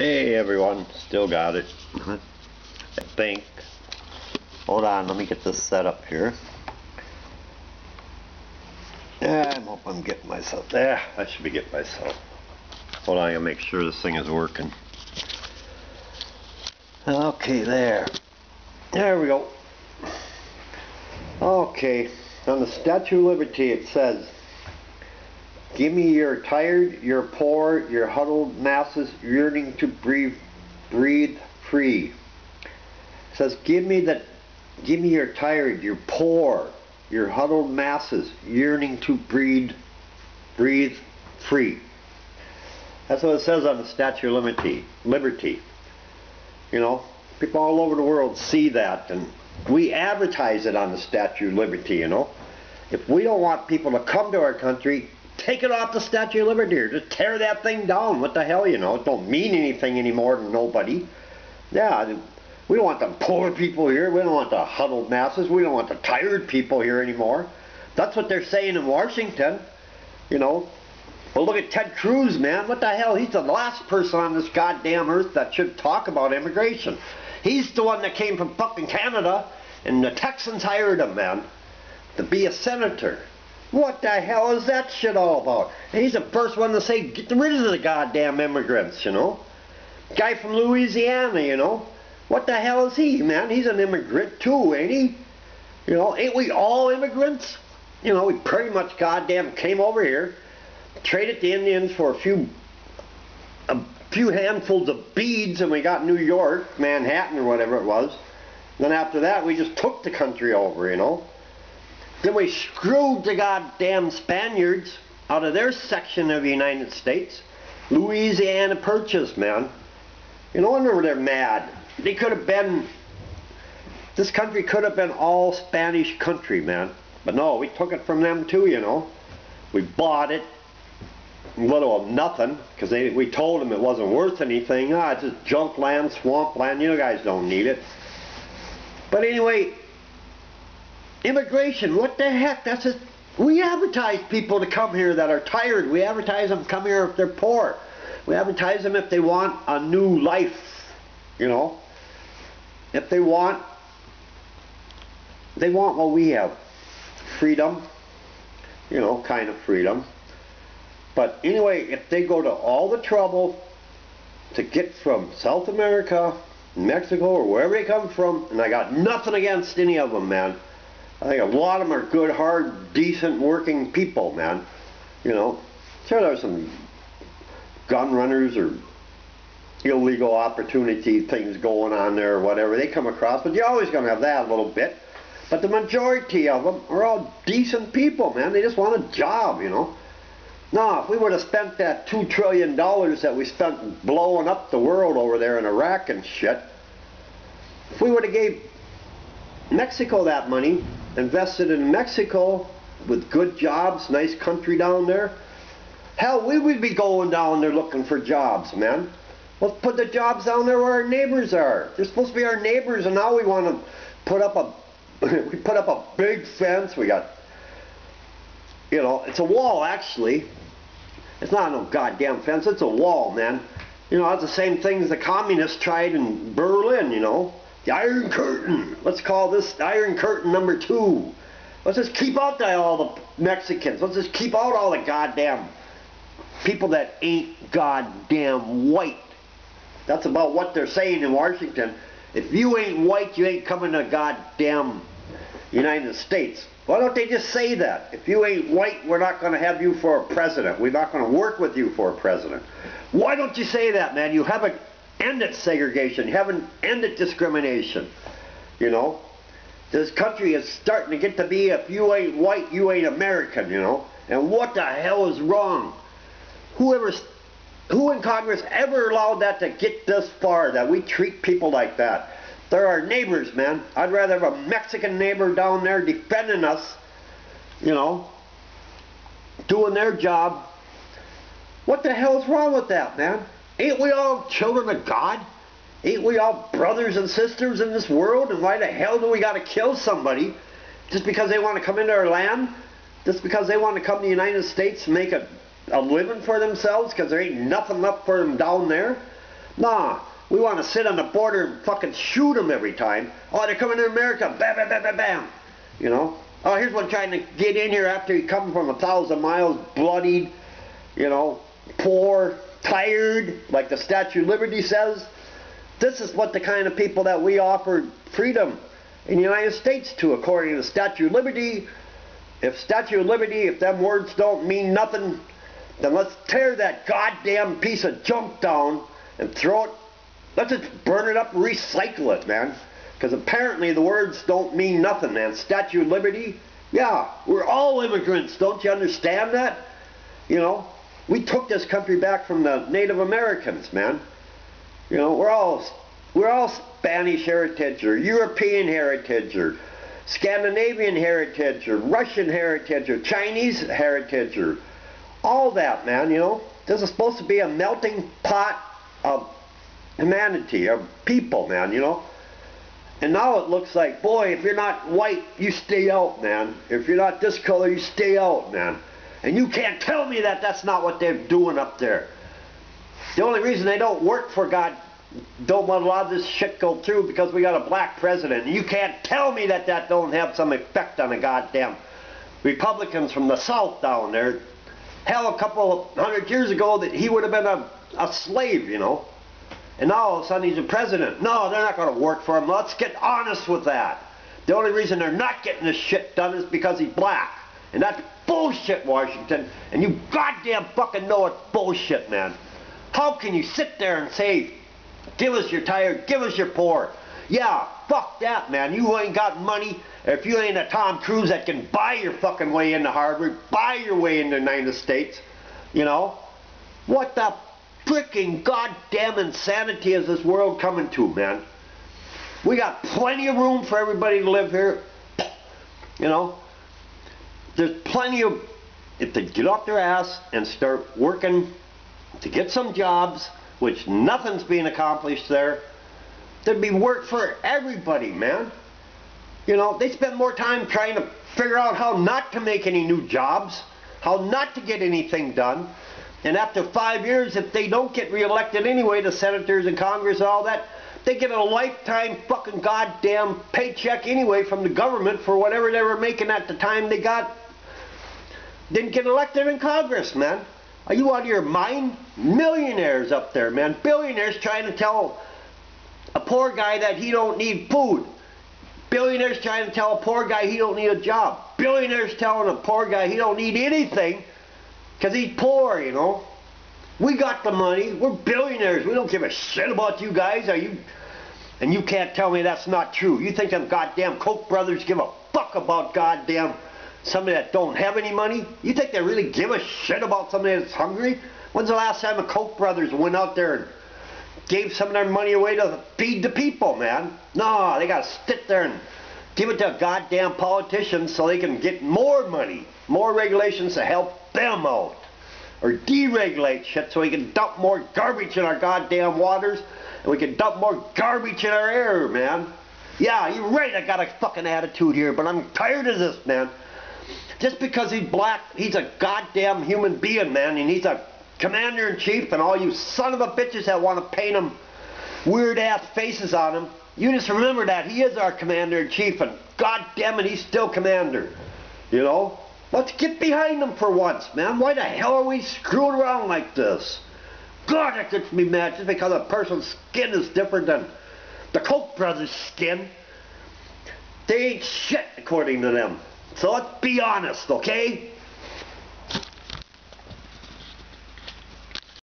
Hey everyone, still got it. I think. Hold on, let me get this set up here. Yeah, I hope I'm getting myself there. I should be getting myself. Hold on, I gotta make sure this thing is working. Okay, there. There we go. Okay, on the Statue of Liberty it says, "Give me your tired, your poor, your huddled masses yearning to breathe free." It says, give me your tired, your poor, your huddled masses yearning to breathe free. That's what it says on the Statue of Liberty. You know, people all over the world see that, and we advertise it on the Statue of Liberty, you know. If we don't want people to come to our country, take it off the Statue of Liberty, or just tear that thing down. What the hell, you know? It don't mean anything anymore to nobody. Yeah, we don't want the poor people here. We don't want the huddled masses. We don't want the tired people here anymore. That's what they're saying in Washington, you know. Well, look at Ted Cruz, man. What the hell? He's the last person on this goddamn earth that should talk about immigration. He's the one that came from fucking Canada, and the Texans hired him, man, to be a senator. What the hell is that shit all about? And he's the first one to say, get rid of the goddamn immigrants, you know. Guy from Louisiana, you know. What the hell is he, man? He's an immigrant too, ain't he? You know, ain't we all immigrants? You know, we pretty much goddamn came over here, traded the Indians for a few handfuls of beads, and we got New York, Manhattan, or whatever it was. Then after that, we just took the country over, you know. Then we screwed the goddamn Spaniards out of their section of the United States. Louisiana Purchase, man. You no wonder they're mad. They could have been, this country could have been all Spanish country, man. But no, we took it from them too, you know. We bought it, little of nothing, because we told them it wasn't worth anything. Ah, it's just junk land, swamp land, you guys don't need it. But anyway, immigration, what the heck? That's just, we advertise people to come here that are tired. We advertise them to come here if they're poor. We advertise them if they want a new life, you know. If they want what we have. Freedom, you know, kind of freedom. But anyway, if they go to all the trouble to get from South America, Mexico, or wherever they come from, and I got nothing against any of them, man. I think a lot of them are good, hard, decent, working people, man. You know, sure there's some gun runners or illegal opportunity things going on there or whatever they come across, but you're always going to have that a little bit. But the majority of them are all decent people, man. They just want a job, you know. Now, if we would have spent that $2 trillion that we spent blowing up the world over there in Iraq and shit, if we would have gave Mexico that money, invested in Mexico with good jobs, nice country down there, hell, we would be going down there looking for jobs, man. Let's put the jobs down there where our neighbors are. They're supposed to be our neighbors, and now we want to put up a we put up a big fence. We got, you know, it's a wall actually. It's not no goddamn fence, it's a wall, man. You know, it's the same thing as the communists tried in Berlin, you know. The Iron Curtain. Let's call this Iron Curtain number 2. Let's just keep out all the Mexicans. Let's just keep out all the goddamn people that ain't goddamn white. That's about what they're saying in Washington. If you ain't white, you ain't coming to goddamn United States. Why don't they just say that? If you ain't white, we're not going to have you for a president. We're not going to work with you for a president. Why don't you say that, man? You haven't ended segregation. You haven't ended discrimination. You know? This country is starting to get to be, if you ain't white, you ain't American, you know? And what the hell is wrong? Who in Congress ever allowed that to get this far, that we treat people like that? They're our neighbors, man. I'd rather have a Mexican neighbor down there defending us, you know, doing their job. What the hell's wrong with that, man? Ain't we all children of God? Ain't we all brothers and sisters in this world? And why the hell do we got to kill somebody just because they want to come into our land? Just because they want to come to the United States and make a living for themselves because there ain't nothing left for them down there? Nah, we want to sit on the border and fucking shoot them every time. Oh, they're coming to America. Bam, bam, bam, bam, bam. You know? Oh, here's one trying to get in here after he come from 1,000 miles, bloodied, you know, poor, tired, like the Statue of Liberty says. This is what the kind of people that we offer freedom in the United States to, according to the Statue of Liberty. If Statue of Liberty, if them words don't mean nothing, then let's tear that goddamn piece of junk down and throw it. Let's just burn it up and recycle it, man. Because apparently the words don't mean nothing, man. Statue of Liberty, yeah, we're all immigrants. Don't you understand that? You know, we took this country back from the Native Americans, man. You know, we're all Spanish heritage or European heritage or Scandinavian heritage or Russian heritage or Chinese heritage or all that, man, you know. This is supposed to be a melting pot of humanity, of people, man, you know. And now it looks like, boy, if you're not white, you stay out, man. If you're not this color, you stay out, man. And you can't tell me that that's not what they're doing up there. The only reason they don't work for God, don't want a lot of this shit go through, because we got a black president. And you can't tell me that that don't have some effect on the goddamn Republicans from the South down there. Hell, a couple of 100 years ago, that he would have been a slave, you know. And now all of a sudden he's a president. No, they're not going to work for him. Let's get honest with that. The only reason they're not getting this shit done is because he's black. And that's bullshit, Washington. And you goddamn fucking know it's bullshit, man. How can you sit there and say, give us your tired, give us your poor? Yeah, fuck that, man. You ain't got money. If you ain't a Tom Cruise that can buy your fucking way into Harvard, buy your way into the United States, you know? What the freaking goddamn insanity is this world coming to, man? We got plenty of room for everybody to live here. You know? There's plenty of, if they get off their ass and start working to get some jobs, which nothing's being accomplished there, there'd be work for everybody, man. You know, they spend more time trying to figure out how not to make any new jobs, how not to get anything done. And after 5 years, if they don't get reelected anyway, the senators and Congress and all that, they get a lifetime fucking goddamn paycheck anyway from the government for whatever they were making at the time they didn't get elected in Congress, man. Are you out of your mind? Millionaires up there, man. Billionaires trying to tell a poor guy that he don't need food. Billionaires trying to tell a poor guy he don't need a job. Billionaires telling a poor guy he don't need anything because he's poor, you know. We got the money. We're billionaires. We don't give a shit about you guys. And you can't tell me that's not true. You think them goddamn Koch brothers give a fuck about goddamn somebody that don't have any money? You think they really give a shit about somebody that's hungry? When's the last time the Koch brothers went out there and gave some of their money away to feed the people, man? No, they got to sit there and give it to goddamn politicians so they can get more money, more regulations to help them out. Or deregulate shit so we can dump more garbage in our goddamn waters and we can dump more garbage in our air, man. Yeah, you're right, I got a fucking attitude here, but I'm tired of this, man. Just because he's black, he's a goddamn human being, man, and he's a commander-in-chief, and all you son of a bitches that want to paint him weird-ass faces on him, you just remember that he is our commander-in-chief, and goddamn it, he's still commander, you know? Let's get behind him for once, man. Why the hell are we screwing around like this? God, that gets me mad just because a person's skin is different than the Koch brothers' skin. They ain't shit according to them. So let's be honest, okay?